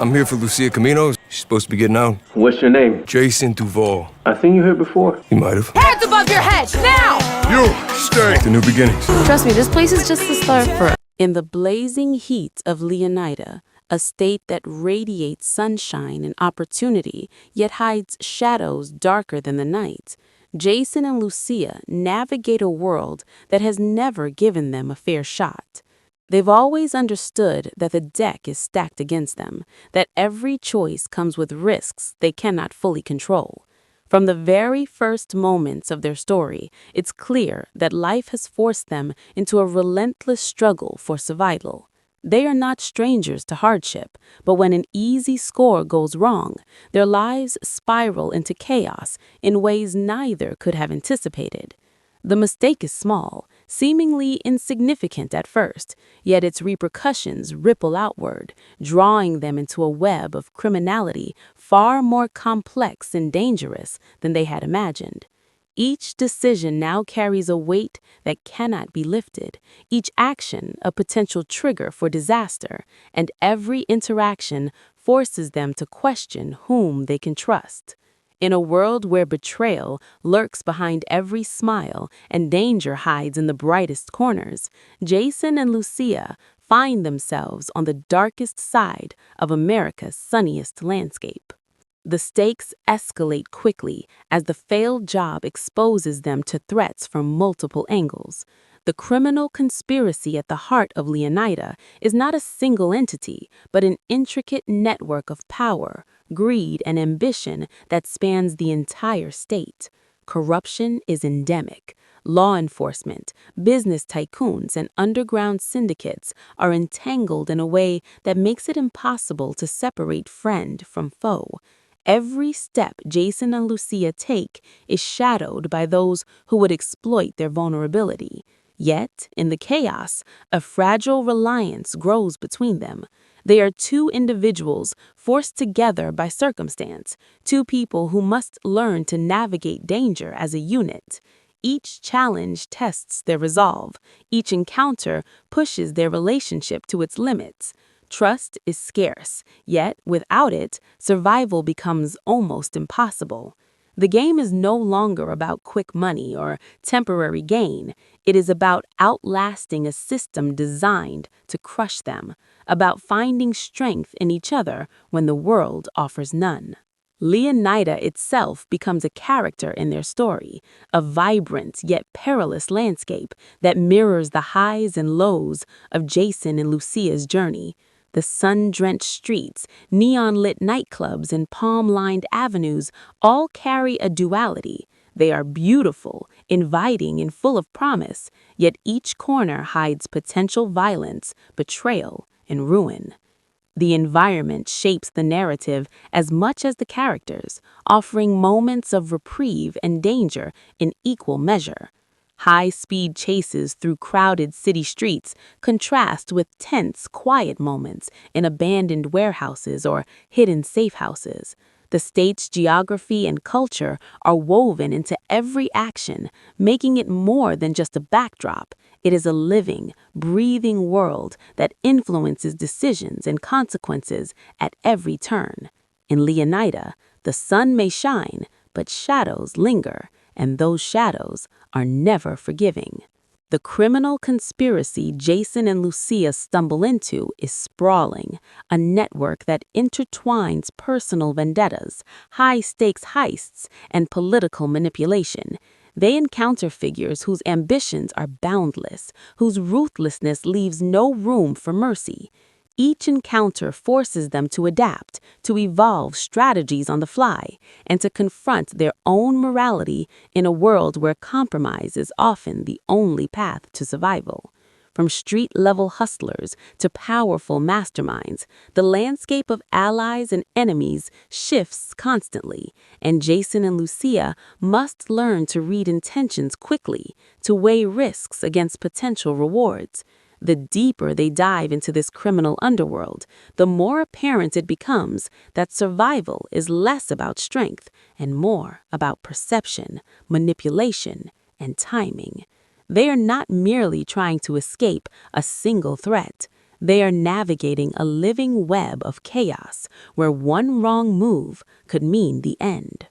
I'm here for Lucia Caminos. She's supposed to be getting out. What's your name? Jason Duval. I seen you here before. You might have. Hands above your head, now! You stay. The new beginnings. Trust me, this place is just the start for us. In the blazing heat of Leonida, a state that radiates sunshine and opportunity, yet hides shadows darker than the night, Jason and Lucia navigate a world that has never given them a fair shot. They've always understood that the deck is stacked against them, that every choice comes with risks they cannot fully control. From the very first moments of their story, it's clear that life has forced them into a relentless struggle for survival. They are not strangers to hardship, but when an easy score goes wrong, their lives spiral into chaos in ways neither could have anticipated. The mistake is small, seemingly insignificant at first, yet its repercussions ripple outward, drawing them into a web of criminality far more complex and dangerous than they had imagined. Each decision now carries a weight that cannot be lifted, each action a potential trigger for disaster, and every interaction forces them to question whom they can trust. In a world where betrayal lurks behind every smile and danger hides in the brightest corners, Jason and Lucia find themselves on the darkest side of America's sunniest landscape. The stakes escalate quickly as the failed job exposes them to threats from multiple angles. The criminal conspiracy at the heart of Leonida is not a single entity, but an intricate network of power, greed, and ambition that spans the entire state. Corruption is endemic. Law enforcement, business tycoons, and underground syndicates are entangled in a way that makes it impossible to separate friend from foe. Every step Jason and Lucia take is shadowed by those who would exploit their vulnerability. Yet, in the chaos, a fragile reliance grows between them. They are two individuals forced together by circumstance, two people who must learn to navigate danger as a unit. Each challenge tests their resolve. Each encounter pushes their relationship to its limits. Trust is scarce, yet without it, survival becomes almost impossible. The game is no longer about quick money or temporary gain. It is about outlasting a system designed to crush them, about finding strength in each other when the world offers none. Leonida itself becomes a character in their story, a vibrant yet perilous landscape that mirrors the highs and lows of Jason and Lucia's journey. The sun-drenched streets, neon-lit nightclubs, and palm-lined avenues all carry a duality. They are beautiful, inviting, and full of promise, yet each corner hides potential violence, betrayal, and ruin. The environment shapes the narrative as much as the characters, offering moments of reprieve and danger in equal measure. High-speed chases through crowded city streets contrast with tense, quiet moments in abandoned warehouses or hidden safe houses. The state's geography and culture are woven into every action, making it more than just a backdrop. It is a living, breathing world that influences decisions and consequences at every turn. In Leonida, the sun may shine, but shadows linger, and those shadows are never forgiving. The criminal conspiracy Jason and Lucia stumble into is sprawling, a network that intertwines personal vendettas, high-stakes heists, and political manipulation. They encounter figures whose ambitions are boundless, whose ruthlessness leaves no room for mercy. Each encounter forces them to adapt, to evolve strategies on the fly, and to confront their own morality in a world where compromise is often the only path to survival. From street-level hustlers to powerful masterminds, the landscape of allies and enemies shifts constantly, and Jason and Lucia must learn to read intentions quickly, to weigh risks against potential rewards. The deeper they dive into this criminal underworld, the more apparent it becomes that survival is less about strength and more about perception, manipulation, and timing. They are not merely trying to escape a single threat. They are navigating a living web of chaos where one wrong move could mean the end.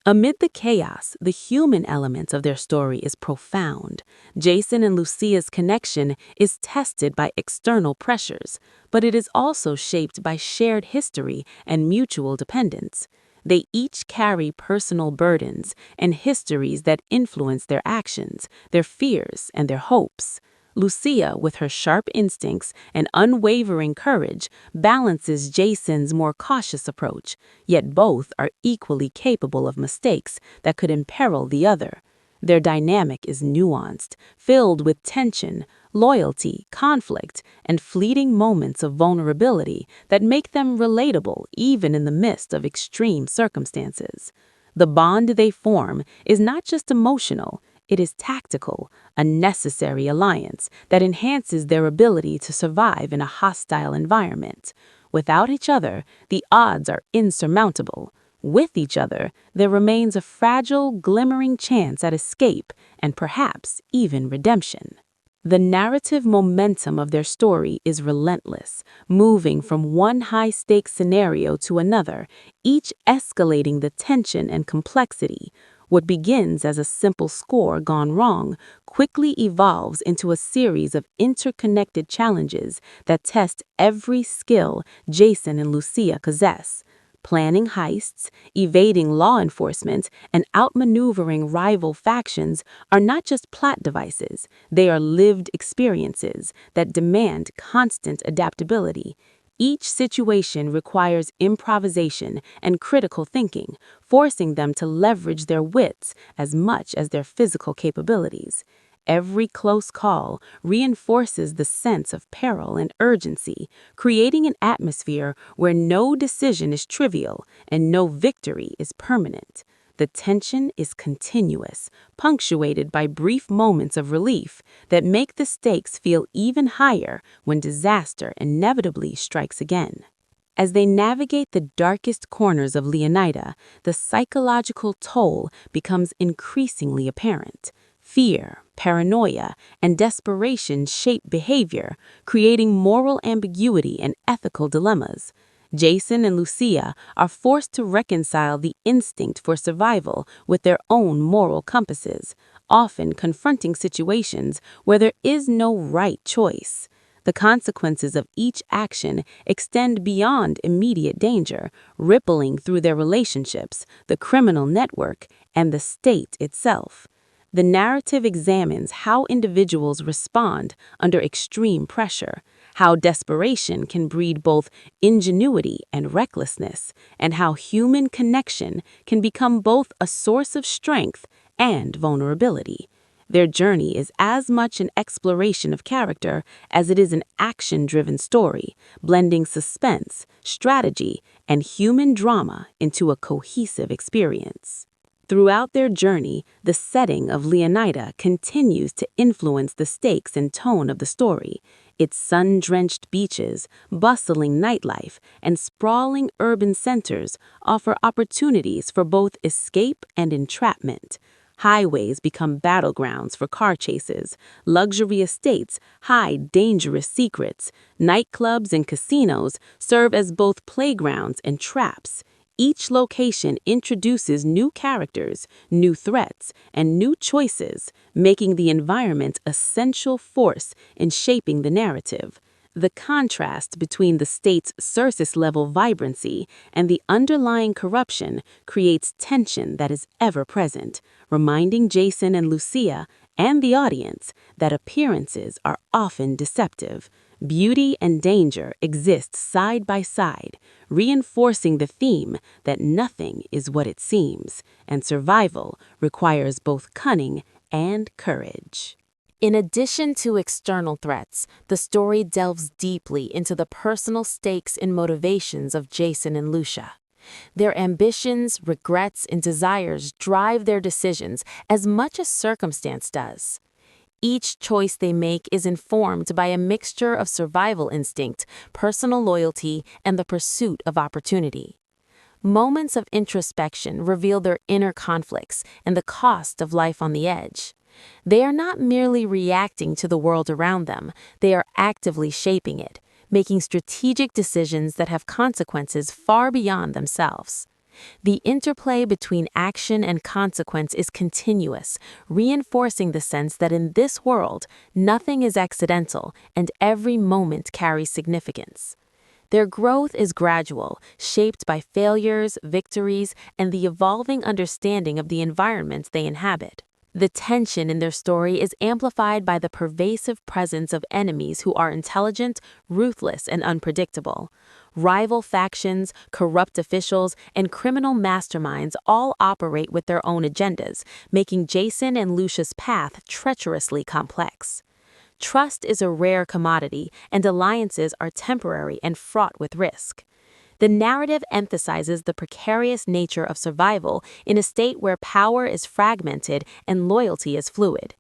Amid the chaos, the human element of their story is profound. Jason and Lucia's connection is tested by external pressures, but it is also shaped by shared history and mutual dependence. They each carry personal burdens and histories that influence their actions, their fears, and their hopes. Lucia, with her sharp instincts and unwavering courage, balances Jason's more cautious approach, yet both are equally capable of mistakes that could imperil the other. Their dynamic is nuanced, filled with tension, loyalty, conflict, and fleeting moments of vulnerability that make them relatable even in the midst of extreme circumstances. The bond they form is not just emotional, it is tactical, a necessary alliance that enhances their ability to survive in a hostile environment. Without each other, the odds are insurmountable. With each other, there remains a fragile, glimmering chance at escape and perhaps even redemption. The narrative momentum of their story is relentless, moving from one high-stakes scenario to another, each escalating the tension and complexity. What begins as a simple score gone wrong quickly evolves into a series of interconnected challenges that test every skill Jason and Lucia possess. Planning heists, evading law enforcement, and outmaneuvering rival factions are not just plot devices, they are lived experiences that demand constant adaptability. Each situation requires improvisation and critical thinking, forcing them to leverage their wits as much as their physical capabilities. Every close call reinforces the sense of peril and urgency, creating an atmosphere where no decision is trivial and no victory is permanent. The tension is continuous, punctuated by brief moments of relief that make the stakes feel even higher when disaster inevitably strikes again. As they navigate the darkest corners of Leonida, the psychological toll becomes increasingly apparent. Fear, paranoia, and desperation shape behavior, creating moral ambiguity and ethical dilemmas. Jason and Lucia are forced to reconcile the instinct for survival with their own moral compasses, often confronting situations where there is no right choice. The consequences of each action extend beyond immediate danger, rippling through their relationships, the criminal network, and the state itself. The narrative examines how individuals respond under extreme pressure, how desperation can breed both ingenuity and recklessness, and how human connection can become both a source of strength and vulnerability. Their journey is as much an exploration of character as it is an action-driven story, blending suspense, strategy, and human drama into a cohesive experience. Throughout their journey, the setting of Leonida continues to influence the stakes and tone of the story. Its sun-drenched beaches, bustling nightlife, and sprawling urban centers offer opportunities for both escape and entrapment. Highways become battlegrounds for car chases, luxury estates hide dangerous secrets, nightclubs and casinos serve as both playgrounds and traps. Each location introduces new characters, new threats, and new choices, making the environment a central force in shaping the narrative. The contrast between the state's surface-level vibrancy and the underlying corruption creates tension that is ever present, reminding Jason and Lucia and the audience that appearances are often deceptive. Beauty and danger exist side by side, reinforcing the theme that nothing is what it seems, and survival requires both cunning and courage. In addition to external threats, the story delves deeply into the personal stakes and motivations of Jason and Lucia. Their ambitions, regrets, and desires drive their decisions as much as circumstance does. Each choice they make is informed by a mixture of survival instinct, personal loyalty, and the pursuit of opportunity. Moments of introspection reveal their inner conflicts and the cost of life on the edge. They are not merely reacting to the world around them, they are actively shaping it, making strategic decisions that have consequences far beyond themselves. The interplay between action and consequence is continuous, reinforcing the sense that in this world, nothing is accidental and every moment carries significance. Their growth is gradual, shaped by failures, victories, and the evolving understanding of the environments they inhabit. The tension in their story is amplified by the pervasive presence of enemies who are intelligent, ruthless, and unpredictable. Rival factions, corrupt officials, and criminal masterminds all operate with their own agendas, making Jason and Lucia's path treacherously complex. Trust is a rare commodity, and alliances are temporary and fraught with risk. The narrative emphasizes the precarious nature of survival in a state where power is fragmented and loyalty is fluid.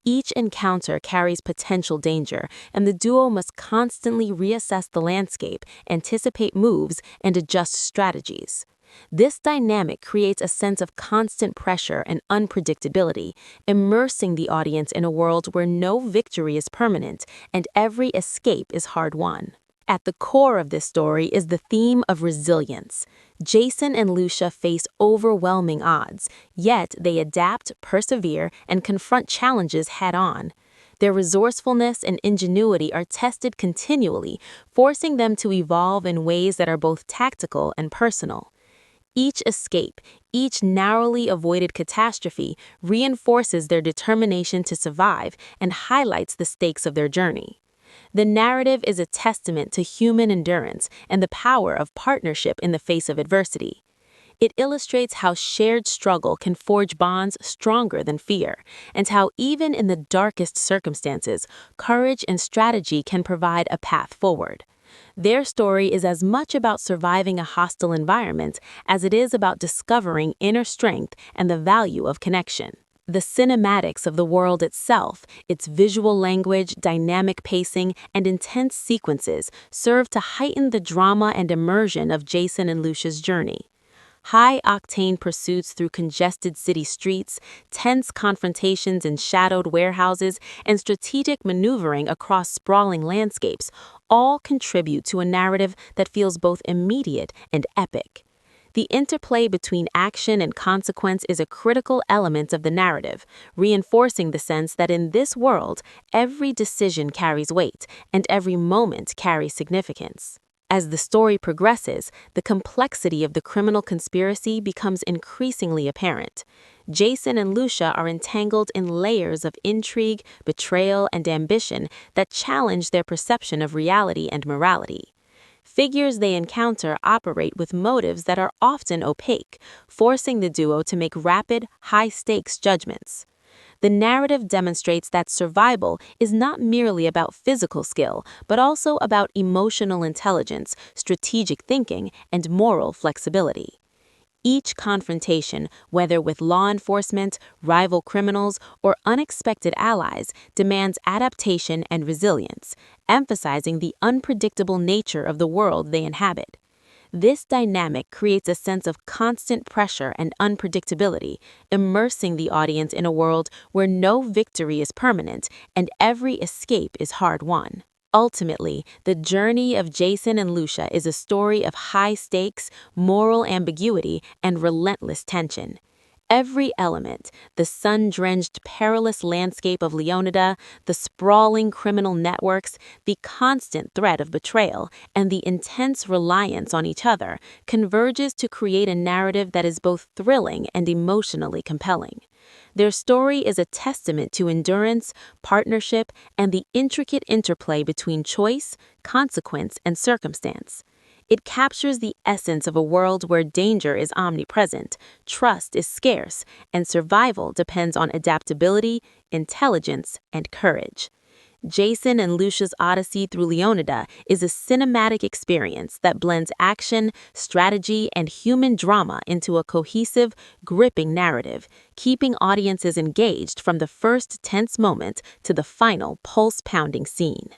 Each encounter carries potential danger, and the duo must constantly reassess the landscape, anticipate moves, and adjust strategies. This dynamic creates a sense of constant pressure and unpredictability, immersing the audience in a world where no victory is permanent and every escape is hard-won. At the core of this story is the theme of resilience. Jason and Lucia face overwhelming odds, yet they adapt, persevere, and confront challenges head-on. Their resourcefulness and ingenuity are tested continually, forcing them to evolve in ways that are both tactical and personal. Each escape, each narrowly avoided catastrophe reinforces their determination to survive and highlights the stakes of their journey. The narrative is a testament to human endurance and the power of partnership in the face of adversity. It illustrates how shared struggle can forge bonds stronger than fear, and how even in the darkest circumstances, courage and strategy can provide a path forward. Their story is as much about surviving a hostile environment as it is about discovering inner strength and the value of connection. The cinematics of the world itself, its visual language, dynamic pacing, and intense sequences serve to heighten the drama and immersion of Jason and Lucia's journey. High-octane pursuits through congested city streets, tense confrontations in shadowed warehouses, and strategic maneuvering across sprawling landscapes all contribute to a narrative that feels both immediate and epic. The interplay between action and consequence is a critical element of the narrative, reinforcing the sense that in this world, every decision carries weight and every moment carries significance. As the story progresses, the complexity of the criminal conspiracy becomes increasingly apparent. Jason and Lucia are entangled in layers of intrigue, betrayal, and ambition that challenge their perception of reality and morality. Figures they encounter operate with motives that are often opaque, forcing the duo to make rapid, high-stakes judgments. The narrative demonstrates that survival is not merely about physical skill, but also about emotional intelligence, strategic thinking, and moral flexibility. Each confrontation, whether with law enforcement, rival criminals, or unexpected allies, demands adaptation and resilience, emphasizing the unpredictable nature of the world they inhabit. This dynamic creates a sense of constant pressure and unpredictability, immersing the audience in a world where no victory is permanent and every escape is hard-won. Ultimately, the journey of Jason and Lucia is a story of high stakes, moral ambiguity, and relentless tension. Every element, the sun-drenched, perilous landscape of Leonida, the sprawling criminal networks, the constant threat of betrayal, and the intense reliance on each other, converges to create a narrative that is both thrilling and emotionally compelling. Their story is a testament to endurance, partnership, and the intricate interplay between choice, consequence, and circumstance. It captures the essence of a world where danger is omnipresent, trust is scarce, and survival depends on adaptability, intelligence, and courage. Jason and Lucia's odyssey through Leonida is a cinematic experience that blends action, strategy, and human drama into a cohesive, gripping narrative, keeping audiences engaged from the first tense moment to the final pulse-pounding scene.